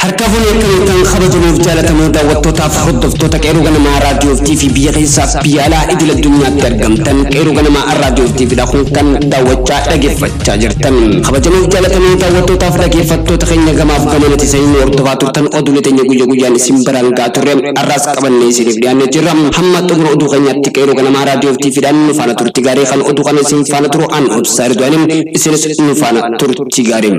harkafuun kan kabajamuuf jaalatamu daawwattootaaf hordoftoota qeerroo ganamaa raadiyoo TV biyya keessaaf biyya alaa idil addunyaatti argamtan qeerroo ganamaa raadiyoo TV kun kan daawwachaa dhaggeeffachaa jirtan kabajamuuf jaalatamu daawwattootaaf dhaggeeffattoota keenya gamaaf gamanatti seenuu hordofaa turtan oduulee teenya guyyaa guyyaan isin biraan gaa turre arraas qabannee isiniif dhiyaannee jirra hamma xumura oduu keenyaatti qeerroo ganamaa raadiyoo TV nu faana turti gaarii kan oduu kana isin faana turu an obsaa Ridwaanin isinis nu faana turti gaarii.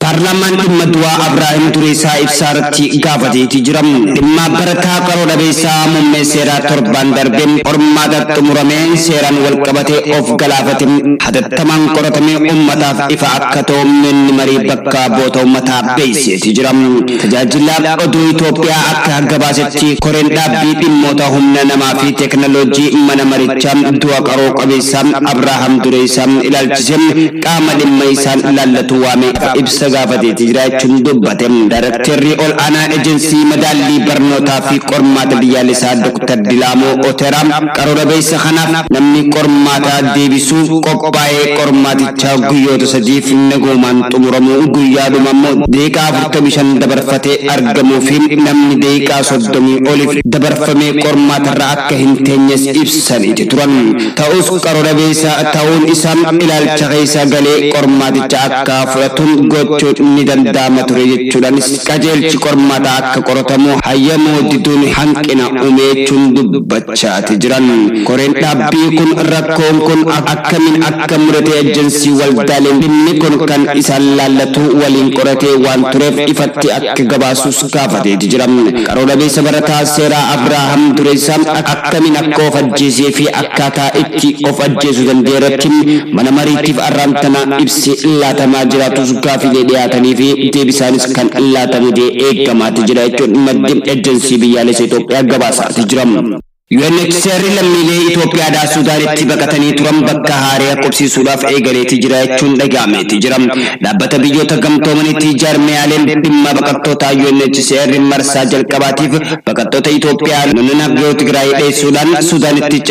Parlament Madwa Abraham Turisa Ibsarati Gavati Jiram Dimma Barata Karoda Besa Mumme Sera Torban Darbin Ormada Tumuramen Seran Walkabate of Galavatim Hadataman Korotame Ummataf Ifa Akato Min Mari Bakka Boto Mata Base Tijiram Tajajila Odu Ethiopia Akka Gabaseti Korenda Bipin Mota Humna Namafi Technology Manamaricham Dua Karo Kabisam Abraham Turisam Ilalchisem Kamadim Maisan Lalatuame Ibsa Gafati Tijrachun Dubbatem Directory All Ana Agency Madali Barnota fi Kormata Bialisa Dr. Dilamo Oteram Karoda Besa Hanaf Namni Kormata Devisu Kopae Kormati Chaguyo to Sajif Negoman Tumuramu Guyadu Mamo Deka Commission Dabarfate Argamufin Namni Deka Sodomi Olive Dabarfame Kormata Raka Hintenyes Ibsan Itituran Taus Karoda Besa Taun Isam Ilal Chagesa Gale Kormati Chaka Furatun Gocho Nidandama Turanis Kajel Chikormata Korotamu Hayamo Ditun Hankina Umechun Bachat Jiran Korenta Bikun Rakon Kun Akamin Akamurate Agency Waldalin Nikon Kan Isalatu Walin Korate One Turef Ifati Akagabasus Kavate Jiram Karoda Besabarata Sera Abraham Turisam Akamin Akof Jezefi Akaka Iti of Jesudan Deratim Manamaritif Arantana Ipsi Latama Jiratus Gafide Atani fi deebisanis kan allatamu je eegamaati jira jechuun maddim agency biyyaalessa Itoophiyaa gabaasaati jiram. UNHCR lammiilee Itoophiyaadhaa Suudaanitti baqatanii turan bakka haaraa qubsiisuudhaaf eegaleeti jira jechuun dhaga'ameeti jiram. Dhaabbata biyyoota gamtoomanitti jaarmiyaaleen dhimma baqattootaa UNHCR marsaa jalqabaatiif baqattoota Itoophiyaa naannoo Tigraay dheessuudhaan Suudaanitti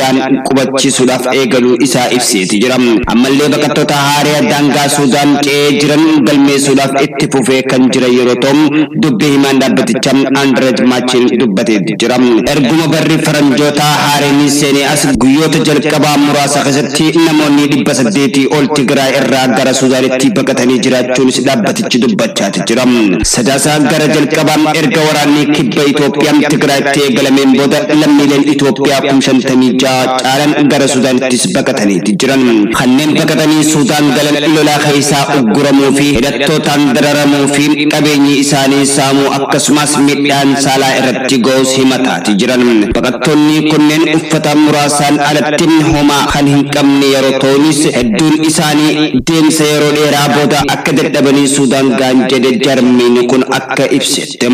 qubachiisuudhaaf eegaluu isaa ibseeti jiram. Ammallee baqattoota haaraa daangaa Suudaan ce'ee jiran galmeessuudhaaf itti fufee kan jiran yeroo ta'u dubbii himaan dhaabbatichaa Andrej Machin dubbateeti jiram. Erguma barri faranjoo Hareni Seni as guyyoota jalqabaa muraasa keessatti namoonni 800 ol Tigraay irraa gara Suudaanitti baqatanii jiraachuunis dhaabbatichi dubbachaa jira. Sadaasa gara jalqabaa erga waraanni kibba Itoophiyaa Tigraayitti eegalameen booda lammiileen Itoophiyaa 56 caalan gara Suudaanittis baqatanii jiran. Kanneen baqatanii Suudaan galan lolaa keessaa ugguramuu fi hidhattootaan dararamuu fi qabeenyi isaanii saamuu akkasumas midhaan saalaa irratti ga'uus himataa jiran. Baqattoonni kunneen uffata muraasaan alatti homaa kan hin qabne yeroo ta'unis hedduun isaanii deemsa yeroo dheeraa booda akka dadhabanii Suudaan ga'an jedhe jarmiin kun akka ibsette.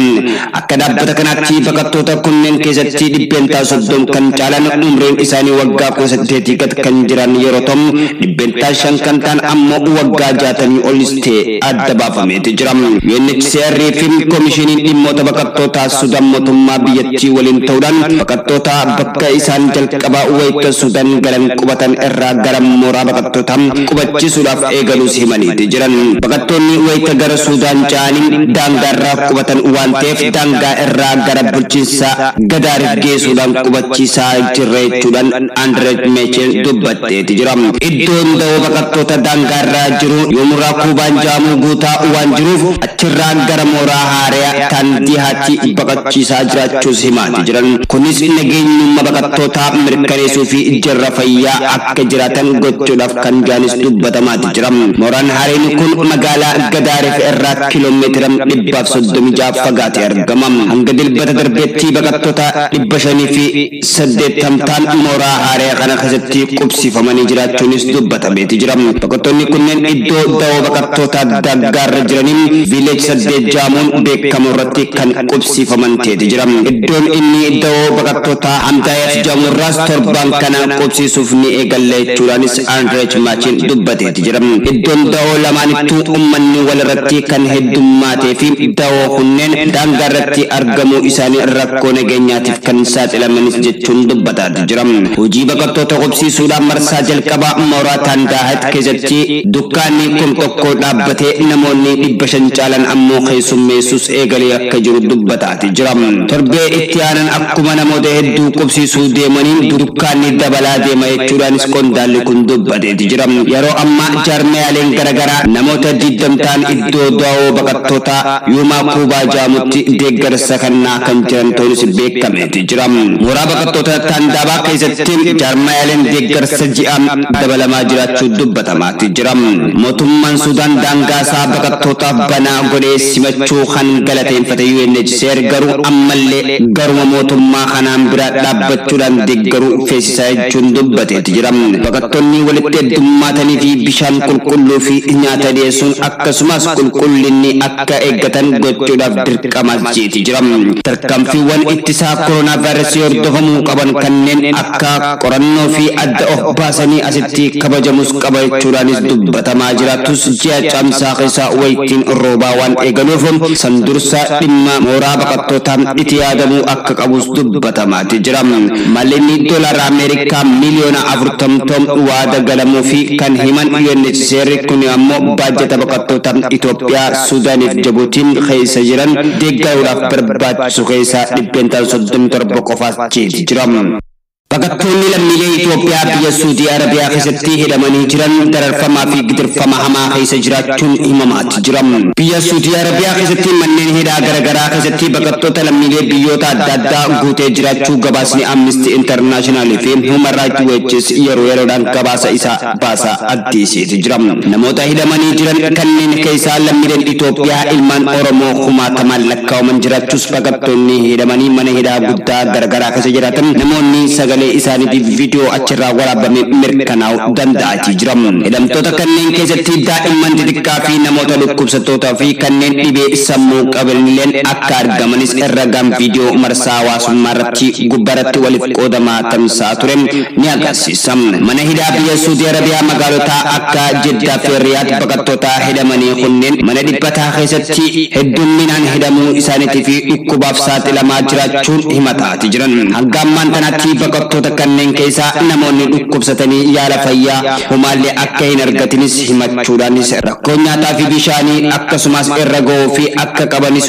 Akka dhaabbata kanaatti baqattoota kunneen keessatti 30 kan caalan umriin isaanii waggaa 18 gad kan jiran yeroo ta'u 5 kan ta'an ammoo waggaa 60 olis ta'e adda baafameeti jira. UNHCR fi Komishiniin dhimmoota baqattootaa Suudaan mootummaa biyyattii waliin ta'uudhaan baqattoota bakka isaan jalqabaa wayita Suudaan galan qubatan irraa gara mooraa baqattootaa qubachiisuudhaaf eegaluus himaniiti jiran. Baqattoonni wayita gara Suudaan ce'anii daangaa irraa qubatan waan ta'eef daangaa irraa gara bulchiinsa Gadaariif geessuudhaan qubachiisaa jirra jechuudhaan Andrej Machin dubbatteeti jira. Iddoon da'oo baqattoota daangaa irraa jiru yoomurraa Kuubaan jaamuu guutaa waan jiruuf achirraa gara mooraa haaraa Taandihaatti baqachiisaa jiraachuus himaati jiran. Kunis nageenyummaa baqattoota mirkaneessuu fi jarra fayyaa akka jiraatan gochuudhaaf kan jaanis dubbatamaati jira. Mooraan haareen kun magaalaa Gadaariif irraa kiiloomeetira 136 fagaatee argama. Hanga dilbata darbeetti baqattoota 580 ta'an mooraa haaraa kana keessatti qubsiifamanii jiraachuunis dubbatameeti jira. Baqattoonni kunneen iddoo da'oo baqattoota daangaarra jiraniin viileej 8 jaamuun beekamu irratti kan qubsiifaman ta'eeti jira. Iddoon inni da'oo baqattoota Amtayat Jamurras torban kana qobsi sufni egalle churanis Andrej Machin dubbate jiram iddon dawo lamanittu ummanni walratti kan heddummaate fi dawo kunneen dangarratti argamu isani rakkoo nageenyaatiif kan saaxilamanis jechuun dubbata jiram hojii baqattoota qobsiisuudhaan marsaa jalqabaa mooraa Tandahat keessatti dukkaanni kun tokko dhaabbatee namoonni 500 caalan ammoo keessummeessus eegalee akka jiru dubbata jiram torbee itti aanan akkuma namoota hedduu qobsiisuu deemaniin dukkaanni dabalaa deema jechuudhaanis qondaalli kun dubbate jiram yeroo ammaa jaarmiyaaleen garagaraa namoota 20 ta'an iddoo daawoo baqattoota Yuma Kuubaa jaamutti deeggarsa kannaa kan jiran ta'uunis beekame jiram mooraa baqattoota Tandabaa keessatti jaarmiyaaleen deeggarsa ji'aan dabalamaa jiraachuu dubbatamaa jiram mootummaan Sudaan daangaasaa baqattootaaf banaa godhee simachuu kan galateeffate UNHCR garuu ammallee garuma mootummaa kanaan bira dhaabbachuudhaan deeggaruu feesisaa jechuun dubbate jiram baqattoonni walitti heddummaatanii fi bishaan qulqulluu fi nyaata dhiyeessuun akkasumas qulqullinni akka eeggatan gochuudhaaf dirqamas jeeti jiram tarkaanfiiwwan ittisaa koronaa vaayirasii hordofamuu qaban kanneen akka qorannoo fi adda of baasanii asitti kabajamus qaba jechuudhaanis dubbatamaa jiraatus ji'a caamsaa keessaa waytiin roobaa waan eegaluuf san dursa dhimma mooraa baqattootaan itti yaadamuu akka qabus dubbatamaa jiram mallinni doolaara Ameerikaa miliyoona 40 waada galamuu fi kan himan UNHCR kun ammoo baajata baqattoota Itoophiyaa Sudaaniif Jibuutiin keessa jiran deeggaruudhaaf barbaachisu keessaa 37 qofaas jeeti jiram baqattoonni lammiilee Itoophiyaa biyya Saudi Arabiyaa keessatti hidhamanii jiran dararfamaa fi gidirfama hamaa keessa jiraachuun himamaa jiram biyya Saudi Arabiyaa keessatti manneen hidhaa garagaraa keessatti baqattoota lammiilee biyyoota adda addaa guutee jiraachuu gabaasni Amnesty International fi Human Rights Watch yeroodhaan gabaasa isaa baasaa addeessee jiram namoota hidhamanii jiran kanneen keessaa lammiileen Itoophiyaa ilmaan Oromoo kumaatamaan lakkaa'aman jiraachuus baqattoonni hidhamanii mana hidhaa guddaa garagaraa keessa jiraatan namoonni sagalee isaaniitiif viidiyoo achirraa waraabame mirkanaa'uu danda'a jiram hidhamtoota kanneen keessatti daa'imman xixiqqaa fi namoota dhukkubsattootaa fi kanneen dhibee sammuu qabanilleen akka argamanis ragaan viidiyoo marsaa hawaasummaa irratti gubbaratti waliif qoodamaa tamsaa ture ni agarsiisa mana hidhaa biyya Saudi Arabiyaa magaalota akka Jeddaa fi Riyaad baqattoota hidhamanii kunneen mana dhibbataa keessatti heddumminaan hidhamuu isaaniitii fi dhukkubaaf saaxilamaa jiraachuun himataa jiran hanga ammaan kanatti baqattoota kanneen keessaa namoonni dhukkubsatanii yaala fayyaa homaallee akka hin argatinis himachuudhaanis rakkoo nyaataa fi bishaanii akkasumas irra ga'uu fi akka qabanis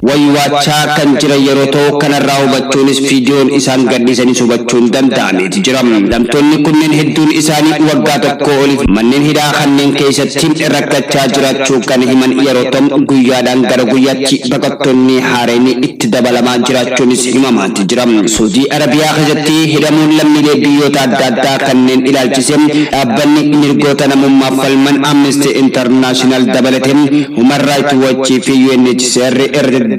waywaachaa kan jiran yeroo ta'u kanarraa hubachuunis viidiyoon isaan gadhiisanis hubachuun danda'ameeti jiram hidhamtoonni kunneen hedduun isaanii waggaa tokko oliif manneen hidhaa kanneen keessatti rakkachaa jiraachuu kan himan yeroo ta'u guyyaadhaan gara guyyaatti baqattoonni haareen itti dabalamaa jiraachuunis himamaati jiram Saudi Arabiyaa keessatti hidhamuun lammiilee biyyoota adda addaa kanneen ilaalchisee dhaabbanni mirgoota namummaa falman Amnesty International dabalatee Human Rights Watch fi UNHCR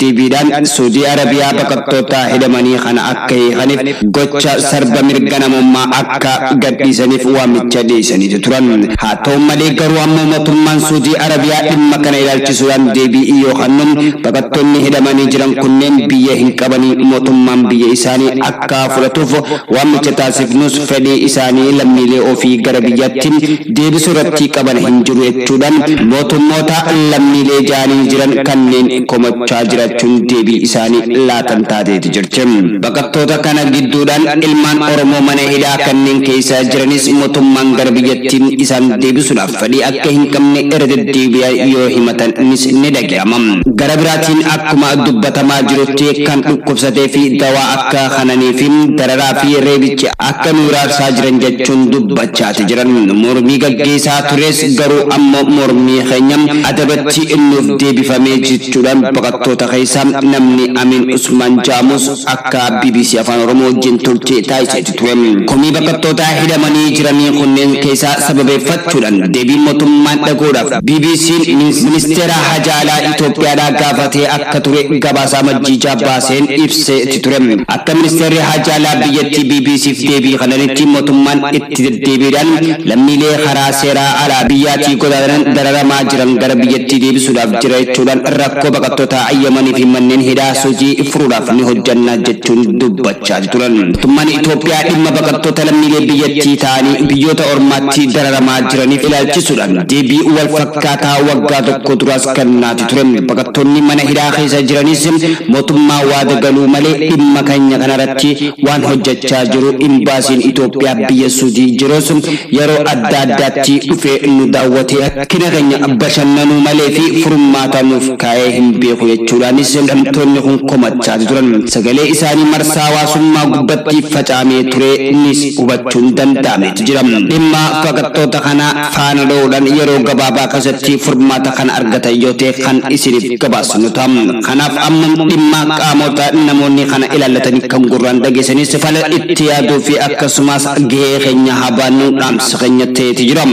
deebiidhaan Saudi Arabiyaa baqattoota hidhamanii kana akka hiikaniif gocha sarba mirga namummaa akka gadhiisaniif waamicha dhiyeessanii turan haa ta'u malee garuu ammoo mootummaan Saudi Arabiyaa dhimma kana ilaalchisuudhaan deebii yoo kennu baqattoonni hidhamanii jiran kunneen biyya hin qabanii mootummaan biyya isaanii akka fudhatuuf waamicha taasifnus fedhii isaanii lammiilee ofii gara biyyatti deebisuu irratti qaban hin jiru jechuudhaan mootummoota lammiilee jaanii jiran kanneen komachaa jiraachuun deebii isaanii laatan taateeti jirti baqattoota kana gidduudhaan ilmaan Oromoo mana hidhaa kanneen keessa jiranis mootummaan gara biyyatti isaan deebisuudhaaf fedhii akka hin qabne irra deddeebi'aa yoo himatanis ni dhaga'ama gara biraatiin akkuma dubbatamaa jirutti kan dhukkubsatee fi dawaa akka kananii fi dararaa fi reebicha akka nuuraarsaa jiran jechuun dubbachaati jiran mormii gaggeessaa tures garuu ammoo mormii keenya adabatti innuuf deebifamee jechuudhaan baqattoota keessaa namni Amin Usman Jaamus akka BBC Afaan Oromoo wajjin turtii taasiseeti ture komii baqattoota hidhamanii jiranii kunneen keessaa sababeeffachuudhaan deebii mootummaan dhaguudhaaf BBC'n ministeera hajaalaa Itoophiyaadhaa gaafatee akka ture gabaasaa majjiijaa baaseen ibseeti ture akka ministeerri hajaalaa biyya biyyattii BBCf deebii kananitti mootummaan itti deddeebiidhaan lammiilee karaa seeraa alaa biyyaatii godaanan dararamaa jiran gara biyyattii deebisuudhaaf jira jechuudhaan rakkoo baqattoota ayyamanii fi manneen hidhaa hojii furuudhaaf ni hojjannaa jechuun dubbachaa turan. Mootummaan Itoophiyaa dhimma baqattoota lammiilee biyyattii ta'anii biyyoota ormaatti dararamaa jiraniif ilaalchisuudhaan deebii wal fakkaataa waggaa tokko duraas kennaati ture. Baqattoonni mana hidhaa keessa jiranis mootummaa waada galuu malee dhimma keenya kanarratti waan hojjechaa jiru imbaasiin Itoophiyaa biyya Suudii jirus yeroo adda addaatti dhufee nu daawwatee akkina keenya bashannanuu malee fi furmaata nuuf kaa'ee hin beeku jechuudhaanis hidhamtoonni kun komachaa turan. Sagalee isaanii marsaa hawaasummaa gubbatti facaamee ture innis hubachuun danda'ameeti jira. Dhimma baqattoota kana faana dha'uudhaan yeroo gabaabaa keessatti furmaata kana argatan yoo ta'e kan isiniif gabaasnu ta'a. Kanaaf amma dhimma qaamota namoonni kana ilaallatanii kan gurraan dhageessanis fala itti yaaduu fi akkasumas gahee keenya habaannu dhaamsa keenya ta'eeti jira.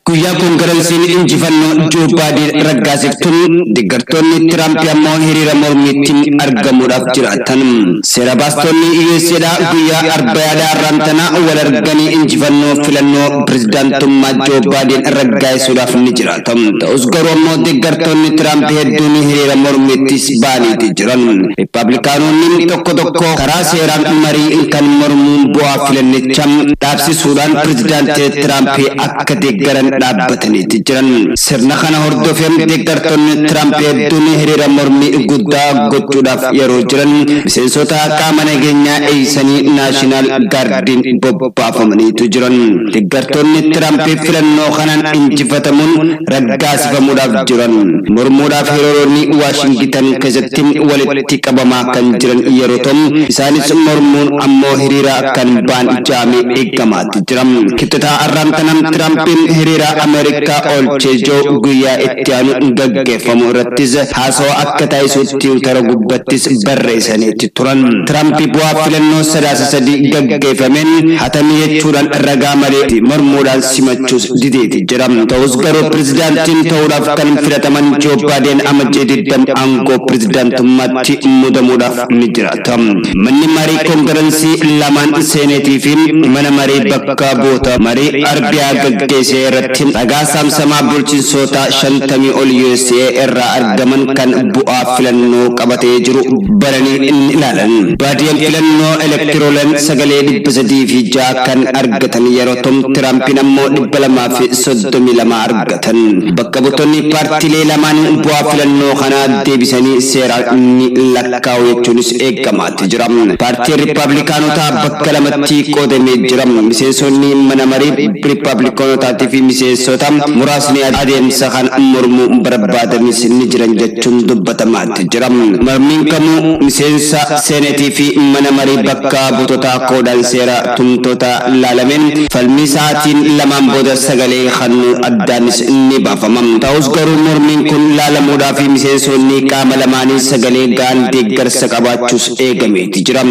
Guyyaa koongireesiin injifannoo Joo Baayiden raggaasiftuun deeggartoonni Tiraamp ammoo hiriira mormiitiin argamuudhaaf jiraatan. Seera baastonni USAdha guyyaa arbaayaa raamtanaa wal arganii injifannoo filannoo pirezidaantummaa Joo Baayiden raggaasisuudhaaf ni jiraatan. Ta'us garuu ammoo deeggartoonni Tiraamp hedduun hiriira mormiittis baaniiti jiran. Riippaabilikaanonni tokko karaa seeraan marii kan mormuun bu'aa filannichaa dhaabsisuudhaan pirezidaantii Tiraamp akka deeggaran dhaabbataniiti jiran. Sirna kana hordofee deeggartoonni Tiraamp hedduun hiriira mormii guddaa gochuudhaaf yeroo jiran miseensota qaama nageenyaa eeysanii naashinaal gaardiin bobbaafamaniitu jiran. Deeggartoonni Tiraamp filannoo kanaan injifatamuun raggaasifamuudhaaf jiran. Mormuudhaaf hiriironni Waashingitan keessatti walitti qabamaa kan jiran yeroo ta'u isaanis mormuun ammoo hiriira kan baan jaamee eeggamaatti jira. Kibxata arraantanaan Tiraampiin hiriira Ameerikaa oolchee Joo guyyaa itti aanu gaggeeffamu irrattis haasawaa akka taasisuutti utara gubbattis barreessaniitti turan. Tiraamp bu'aa filannoo sadaasa sadii gaggeeffameen hatamii jechuudhaan ragaa malee mormuudhaan simachuus dideeti jira. Ta'us garuu pirezidaantiin ta'uudhaaf kan filataman Joo Baayiden amajjii 20 aangoo pirezidaantummaatti muudamuudhaaf ni jiraata. Manni marii koongireesii lamaan seeneetii fi mana marii bakka bu'oota marii arbiyaa gaggeessee irratti ragaa saamsamaa bulchiinsota 50 ol USA irraa argaman kan bu'aa filannoo qabatee jiru baranii in ilaalan. Baayiden filannoo elektiroolaan sagalee 306 kan argatan yeroo ta'u Tiraampiin ammoo 232 argatan. Bakka buutonni paartiilee lamaan bu'aa filannoo kanaa deebisanii seeraan ni lakkaa'u jechuunis eeggamaatti jira. Paartiin Riippaabilikaanotaa bakka lamatti qoodamee jira. Miseensonni mana marii Riippaabilikaanotaatii fi miseensota muraasni adeemsa kan mormuu barbaadanis ni jiran jechuun dubbatamaatti jira. Mormiin kamuu miseensa seenetii fi mana marii bakka buutotaa koodaan seera tumtoota laalameen falmii sa'aatiin lamaan booda sagalee kennuu addaanis ni baafama. Ta'us garuu mormiin kun laalamuudhaaf miseensonni qaama lamaanii sagalee gaan deeggarsa qabaachuus eegameeti jira.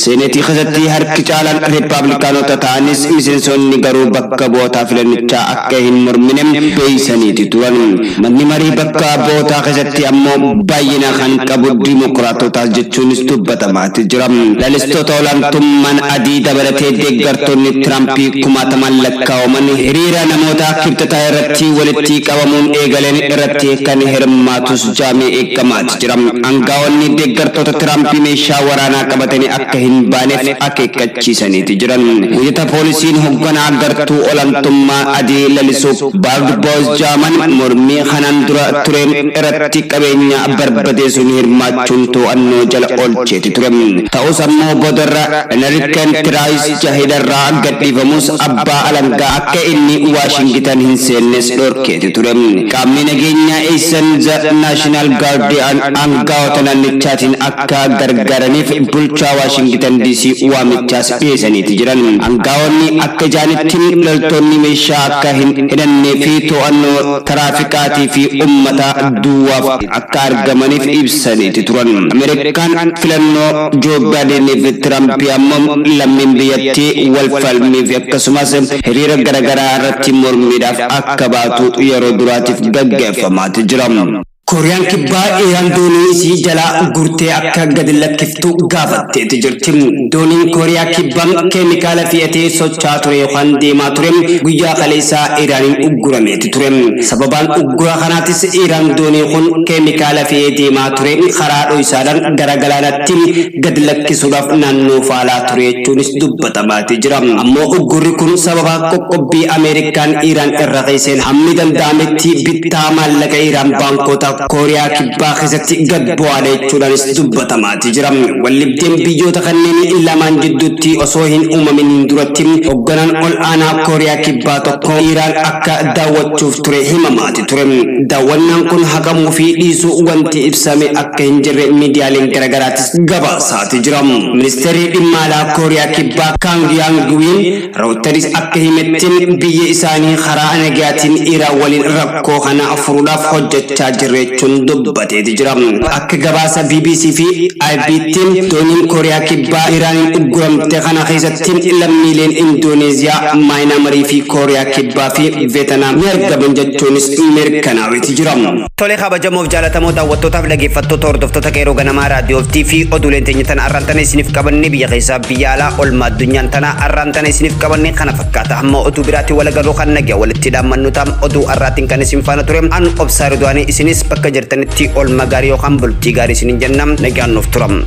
Seenetii keessatti harki caalaan Riippaabilikaanota ta'anis miseensonni garuu bakka bu'ootaa filannichaa akka hin mormine beeysaniiti turan. Manni marii bakka bu'ootaa keessatti ammoo baay'ina kan qabu Dimookiraatotaa jechuunis dubbatamaatti jira. Lalistoota olaantummaan adii dabalatee deeggartoonni Tiraampii kumaataman lakkaa'aman hiriira namoota kibxataa irratti walitti qabamuun eegalan irratti kan hirmaatus jaamee eeggamaatti jira. Aangaa'onni deeggartoota Tiraampii meeshaa waraanaa qabatanii akka hin baaneef akeekkachiisaniiti jiran. Wayita poolisiin hoogganaa gartuu olaantummaa adii lalisuu Baarbadoos jaaman mormii kanaan dura tureen irratti qabeenya barbadeessuun hirmaachuun to'annoo jala oolcheeti ture. Ta'us ammoo boodarra Ameerikaan Tiraayis jahidarraa gadhiifamus abbaa alangaa akka inni Waashingitan hin seennes dhorkeeti ture. Qaamni nageenyaa eeysan naashinaal gaardiyaan aangaa'ota naannichaatiin akka gargaaraniif bulchaa Waashingitan DC waamichaas dhiyeessaniiti jiran. Aangaa'onni akka jaanitti loltoonni meeshaa akka hin hidhannee fi to'annoo taraafikaatii fi uummata duwwaaf akka argamaniif ibsaniiti turan. Ameerikaan filannoo Joo Baayideniif Tiraamp ammoo lammiin biyyattii wal falmiif akkasumas hiriira garaagaraa irratti mormiidhaaf akka baatu yeroo duraatiif gaggeeffamaati jira. Kooriyaan kibbaa Iraan doonii isii jalaa gurtee akka gadi lakkiftu gaafatteeti jirti. Dooniin Kooriyaa kibbaa keemikaala fe'atee socho'aa ture yookaan deemaa ture guyyaa kaleessaa Iraaniin uggurameeti ture. Sababaan uggura kanaatis Iraan doonii kun keemikaala fe'ee deemaa ture karaa dho'isaadhaan gara galaanaatti gadi lakkisuudhaaf naannoo faalaa ture jechuunis dubbatamaati jira. Ammoo uggurri kun sababa qoqqobbii Ameerikaan Iraan irra geesseen hammi danda'ametti bittaa maallaqa Iraan baankota Kooriyaa kibbaa keessatti gad bu'aale jechuudhaanis dubbatamaati jira. Wallibdeen biyyoota kanneen lamaan jidduutti osoo hin uumamin duratti hoogganaan ol aanaa Kooriyaa kibbaa tokko Iraan akka daawwachuuf ture himamaati ture. Daawwannaan kun haqamuu fi dhiisuu wanti ibsame akka hin jirre miidiyaaleen garaagaraatis gabaasaati jira. Ministeerri dhimma alaa Kooriyaa kibbaa Kang Yang-wiin Reuters akka himettiin biyya isaanii karaa nagaatiin Iraan waliin rakkoo kana furuudhaaf hojjechaa jirre jechuun dubbateeti jira. Akka gabaasa BBC fi IBT'n dooniin Kooriyaa kibbaa Iraaniin ugguramte kana keessatti lammiileen Indooneeziyaa, Maayinaamarii fi Kooriyaa kibbaa fi Veetnaam ni argaman jechuunis mirkanaa'eeti jira. Tole kabajamoo fi jaalatamoo daawwattootaaf dhaggeeffattoota hordoftoota qeerroo ganamaa raadiyoo TV oduuleen teenya tana arraantana isiniif qabanne biyya keessaa biyya alaa olmaa addunyaan tana arraantana isiniif qabanne kana fakkaata. Amma oduu biraatti walagaloo kan nagaa walitti dhaammannu taam oduu arraatiin kan isin faana ture an obsaa Ridwaanii isinis bakka jirtanitti olma gaarii yookaan bultii gaarii isinin jennam nagaan nuuf turam.